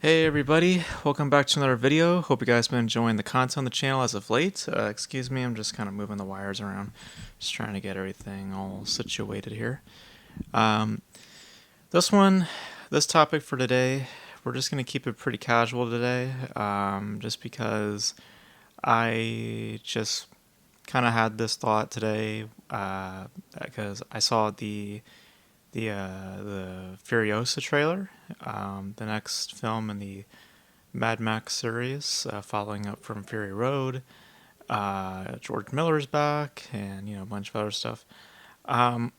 Hey everybody, welcome back to another video. Hope you guys been enjoying the content on the channel as of late. Excuse me, I'm just kind of moving the wires around, just trying to get everything all situated here. Um, this one, this topic for today, we're just going to keep it pretty casual today, just because I just kind of had this thought today, because I saw the Furiosa trailer, the next film in the Mad Max series, following up from Fury Road. George Miller's back, and a bunch of other stuff. Um,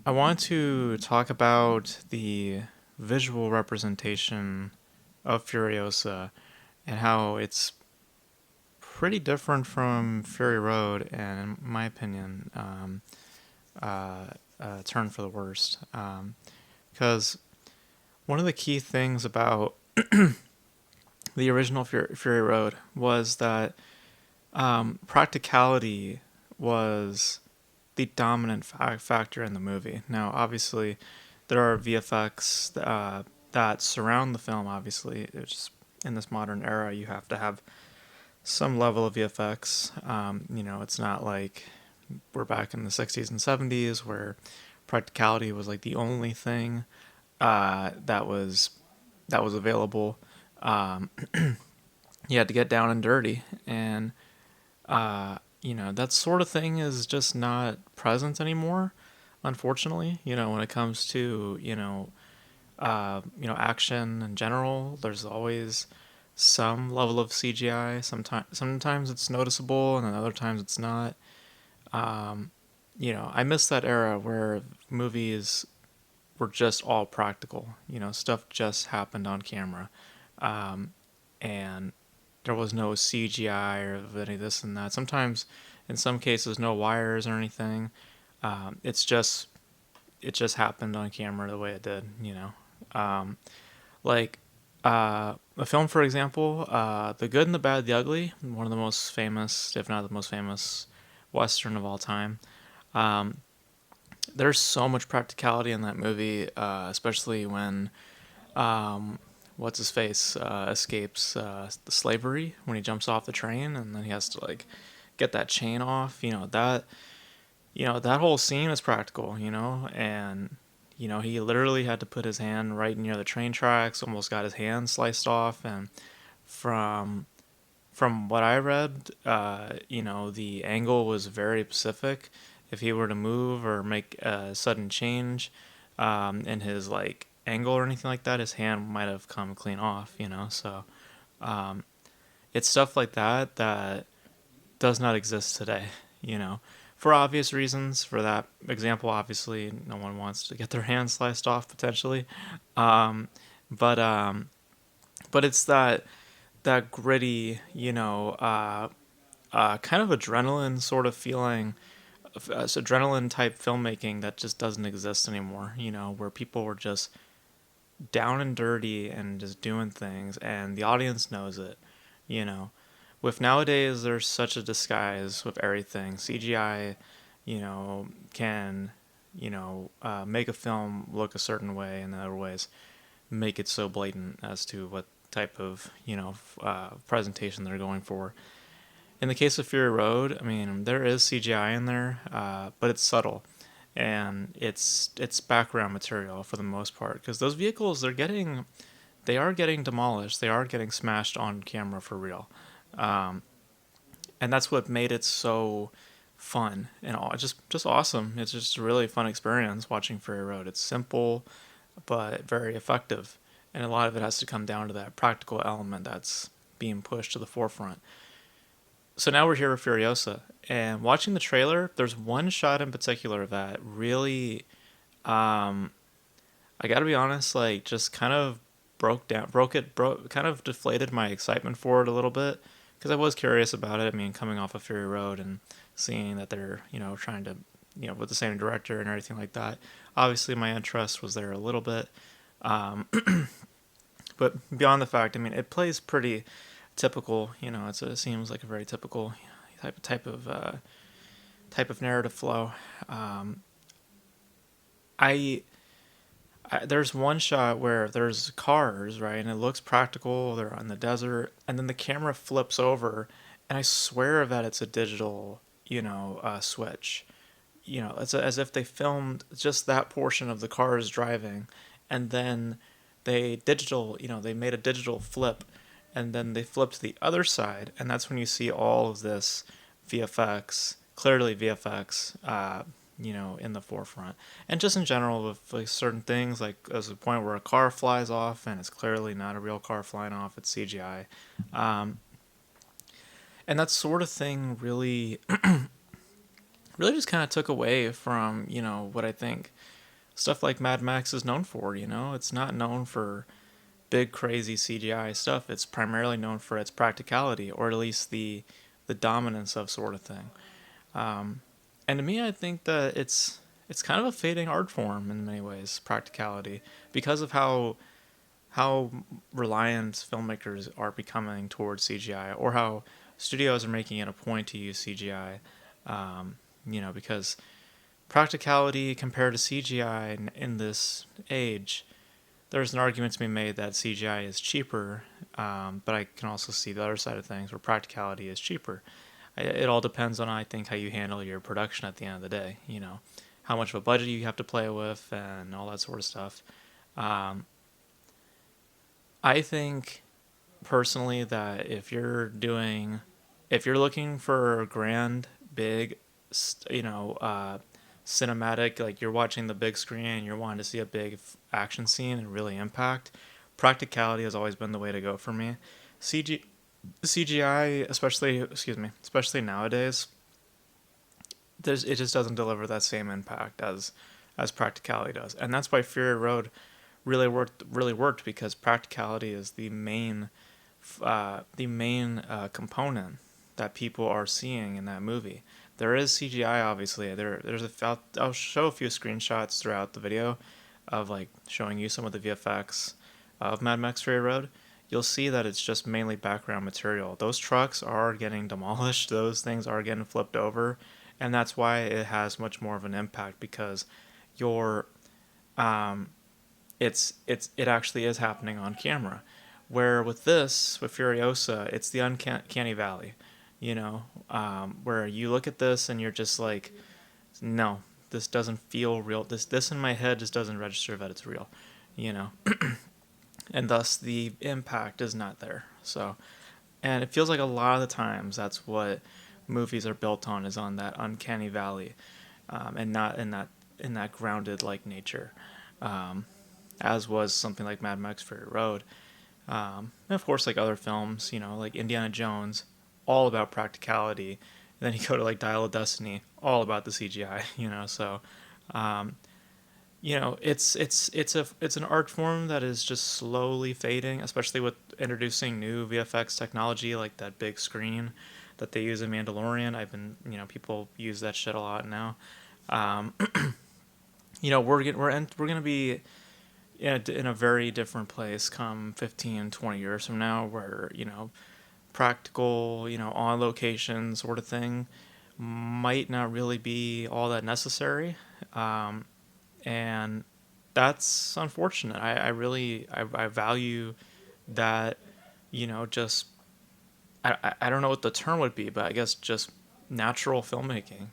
I want to talk about the visual representation of Furiosa and how it's pretty different from Fury Road, and in my opinion, turn for the worst. Because one of the key things about the original Fury Road was that practicality was the dominant factor in the movie. Now, obviously, there are VFX that surround the film. Obviously, it's just, in this modern era, you have to have some level of VFX. It's not like we're back in the 60s and 70s where practicality was like the only thing that was available. Um, you had to get down and dirty, and that sort of thing is just not present anymore. Unfortunately, when it comes to action in general, there's always some level of CGI. Sometimes it's noticeable, and then other times it's not. I miss that era where movies were just all practical. Stuff just happened on camera, and there was no CGI or any of this and that. Sometimes, in some cases, no wires or anything. It just happened on camera the way it did. Like a film, for example, The Good and the Bad, the Ugly, one of the most famous, if not the most famous, Western of all time. Um, there's so much practicality in that movie, especially when what's his face escapes the slavery when he jumps off the train and then he has to like get that chain off. That whole scene is practical. And he literally had to put his hand right near the train tracks, almost got his hand sliced off, and from what I read, the angle was very specific. If he were to move or make a sudden change in his like angle or anything like that, his hand might have come clean off. So um, it's stuff like that that does not exist today. You know, for obvious reasons. For that example, obviously, no one wants to get their hand sliced off potentially, um, but um, but it's that gritty, kind of adrenaline sort of feeling, adrenaline type filmmaking that just doesn't exist anymore. Where people were just down and dirty and just doing things, and the audience knows it. You know, with nowadays, there's such a disguise with everything. CGI, can make a film look a certain way, and in other ways make it so blatant as to what type of presentation they're going for. In the case of Fury Road, I mean, there is CGI in there, but it's subtle, and it's background material for the most part because those vehicles they are getting demolished, they are getting smashed on camera for real, um, and that's what made it so fun and all, just awesome. It's just a really fun experience watching Fury Road. It's simple, but very effective, and a lot of it has to come down to that practical element that's being pushed to the forefront. So now we're here with Furiosa, and watching the trailer, there's one shot in particular that really, um, I gotta be honest, like just kind of kind of deflated my excitement for it a little bit because I was curious about it. I mean, coming off of Fury Road and seeing that they're trying to with the same director and everything like that, obviously my interest was there a little bit. Um, but beyond the fact, I mean, it plays pretty typical. It seems like a very typical type of narrative flow. Um, I there's one shot where there's cars, right, and it looks practical. They're on the desert, and then the camera flips over, and I swear that it's a digital, switch. It's as if they filmed just that portion of the cars driving, and then they made a digital flip, and then they flipped to the other side, and that's when you see all of this VFX, clearly VFX, in the forefront. And just in general with like certain things, like there's a point where a car flies off and it's clearly not a real car flying off, it's CGI. Um, and that sort of thing really, really just kind of took away from, what I think stuff like Mad Max is known for. It's not known for big crazy CGI stuff. It's primarily known for its practicality, or at least the dominance of sort of thing. Um, and to me, I think that it's kind of a fading art form in many ways, practicality, because of how reliant filmmakers are becoming towards CGI, or how studios are making it a point to use CGI. Because practicality compared to CGI in this age, there's an argument to be made that CGI is cheaper, but I can also see the other side of things where practicality is cheaper. It all depends on, I think, how you handle your production at the end of the day. How much of a budget you have to play with and all that sort of stuff. Um, I think personally that if you're looking for a grand, big, cinematic, like you're watching the big screen and you're wanting to see a big action scene and really impact, practicality has always been the way to go for me. CG, CGI, especially nowadays, it just doesn't deliver that same impact as practicality does, and that's why Fury Road really worked because practicality is the main component that people are seeing in that movie. There is CGI, obviously. I'll show a few screenshots throughout the video of like showing you some of the VFX of Mad Max Fury Road. You'll see that it's just mainly background material. Those trucks are getting demolished. Those things are getting flipped over, and that's why it has much more of an impact because your um, it actually is happening on camera. Where with Furiosa, it's the uncanny valley, where you look at this and you're just like, no, this doesn't feel real. This in my head just doesn't register that it's real, you know, and thus the impact is not there. So, and it feels like a lot of the times that's what movies are built on, is on that uncanny valley, and not in that grounded like nature. Um, as was something like Mad Max Fury Road. And of course, like other films, like Indiana Jones, all about practicality. And then you go to like Dial of Destiny, all about the CGI. So um, it's an art form that is just slowly fading, especially with introducing new VFX technology like that big screen that they use in Mandalorian. People use that shit a lot now. Um, we're gonna be in a very different place come 15, 20 years from now, where practical, on location sort of thing might not really be all that necessary. And that's unfortunate. I value that, just I don't know what the term would be, but I guess just natural filmmaking.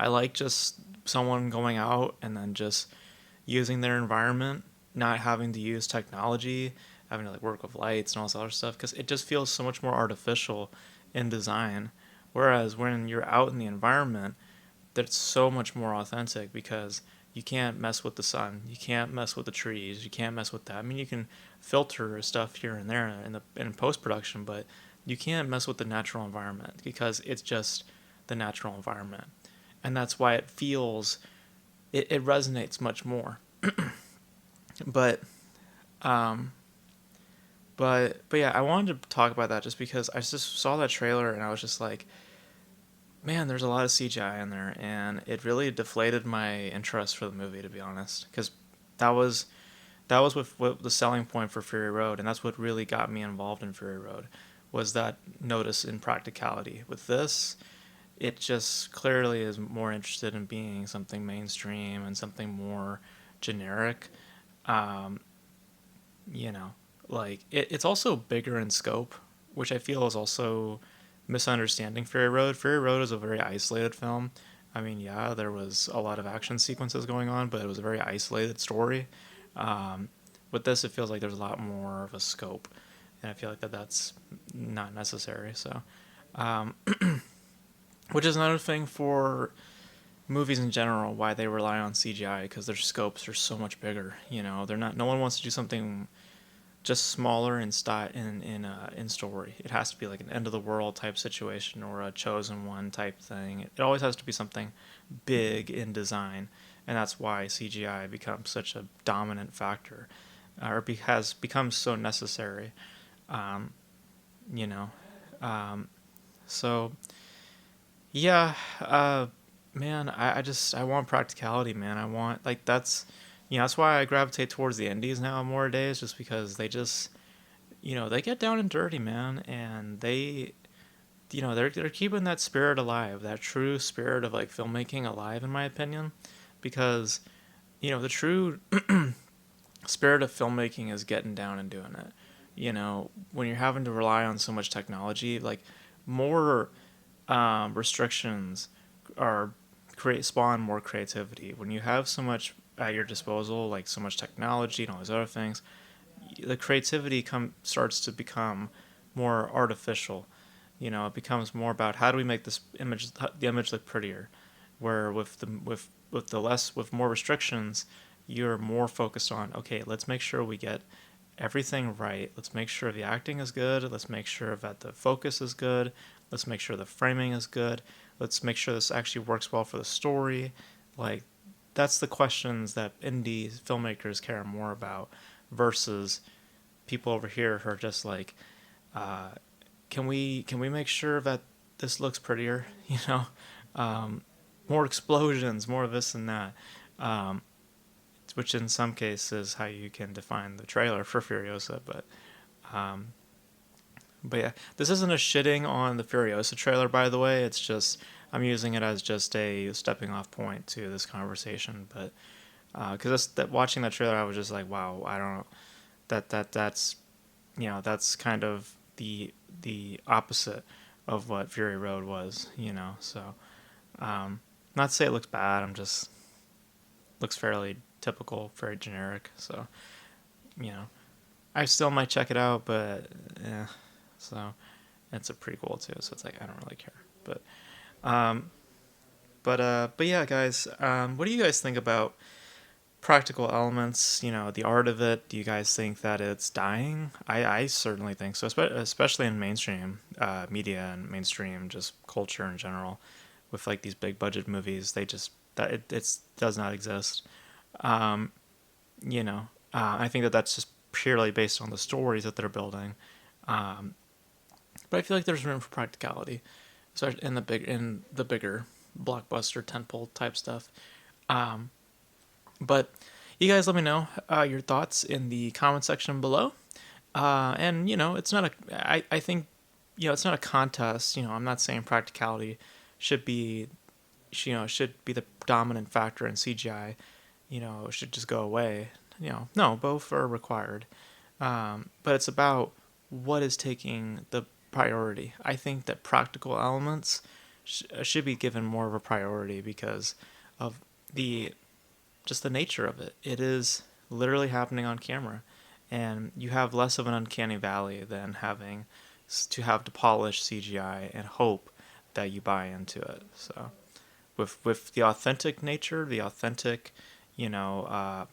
I like just someone going out and then just using their environment, not having to use technology, having to like work with lights and all this other stuff, because it just feels so much more artificial in design. Whereas when you're out in the environment, that's so much more authentic because you can't mess with the sun, you can't mess with the trees, you can't mess with that. I mean, you can filter stuff here and there in post production, but you can't mess with the natural environment because it's just the natural environment, and that's why it resonates much more. But um, but yeah, I wanted to talk about that just because I just saw that trailer and I was just like, man, there's a lot of CGI in there, and it really deflated my interest for the movie, to be honest, because that was what the selling point for Fury Road, and that's what really got me involved in Fury Road, was that notice in practicality. With this, it just clearly is more interested in being something mainstream and something more generic. Um, you know, like it's also bigger in scope, which I feel is also misunderstanding Fury Road. Fury Road is a very isolated film. I mean, yeah, there was a lot of action sequences going on, but it was a very isolated story. Um, with this, it feels like there's a lot more of a scope, and I feel like that's not necessary. So, um, which is another thing for movies in general, why they rely on CGI, because their scopes are so much bigger. You know, they're not. No one wants to do something just smaller in style in story. It has to be like an end of the world type situation or a chosen one type thing. It always has to be something big in design, and that's why CGI becomes such a dominant factor, has become so necessary. Um, you know, um, so yeah, man, I want practicality, man. I want like that's why I gravitate towards the indies now more days, just because they just they get down and dirty, man, and they're keeping that spirit alive, that true spirit of like filmmaking alive, in my opinion, because the true spirit of filmmaking is getting down and doing it. When you're having to rely on so much technology, like more restrictions are create spawn more creativity. When you have so much at your disposal, like so much technology and all these other things, the creativity starts to become more artificial. It becomes more about how do we make the image look prettier. Where with more restrictions, you're more focused on, okay, let's make sure we get everything right. Let's make sure the acting is good. Let's make sure that the focus is good. Let's make sure the framing is good. Let's make sure this actually works well for the story. Like, that's the questions that indie filmmakers care more about versus people over here who are just like, uh, can we make sure that this looks prettier? Um, more explosions, more of this and that. Um, which in some cases is how you can define the trailer for Furiosa, um, but yeah, this isn't a shitting on the Furiosa trailer, by the way. It's just I'm using it as just a stepping off point to this conversation. But because watching that trailer, I was just like, wow, I don't know that's that's kind of the opposite of what Fury Road was. So not to say it looks bad. I'm just looks fairly typical, very generic. So you know, I still might check it out, but yeah. So it's a prequel too, so it's like I don't really care. Um, but yeah, guys. What do you guys think about practical elements? The art of it. Do you guys think that it's dying? I certainly think so, especially in mainstream media and mainstream just culture in general. With like these big budget movies, they just that it does not exist. Um, I think that's just purely based on the stories that they're building. Um, but I feel like there's room for practicality, especially in the bigger blockbuster tentpole type stuff. Um, but you guys, let me know your thoughts in the comment section below. And it's not a. I think it's not a contest. I'm not saying practicality should be should be the dominant factor in CGI. It should just go away. No, both are required. But it's about what is taking the priority. I think that practical elements should be given more of a priority because of the just the nature of it. It is literally happening on camera, and you have less of an uncanny valley than having to polish CGI and hope that you buy into it. So with the authentic nature, the authentic,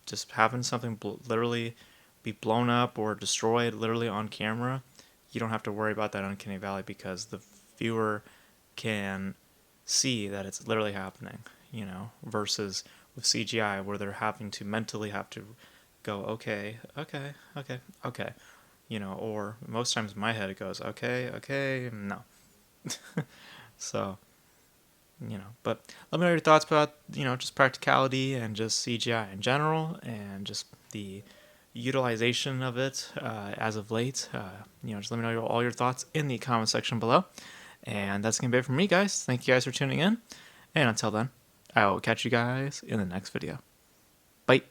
just having something literally be blown up or destroyed literally on camera, you don't have to worry about that uncanny valley because the viewer can see that it's literally happening, versus with CGI where they're having to mentally have to go, okay, okay, okay, okay, or most times in my head it goes, okay, okay, no. So, but let me know your thoughts about, just practicality and just CGI in general and just the utilization of it as of late. Just let me know all your thoughts in the comment section below. And that's going to be it from me, guys. Thank you guys for tuning in. And until then, I will catch you guys in the next video. Bye.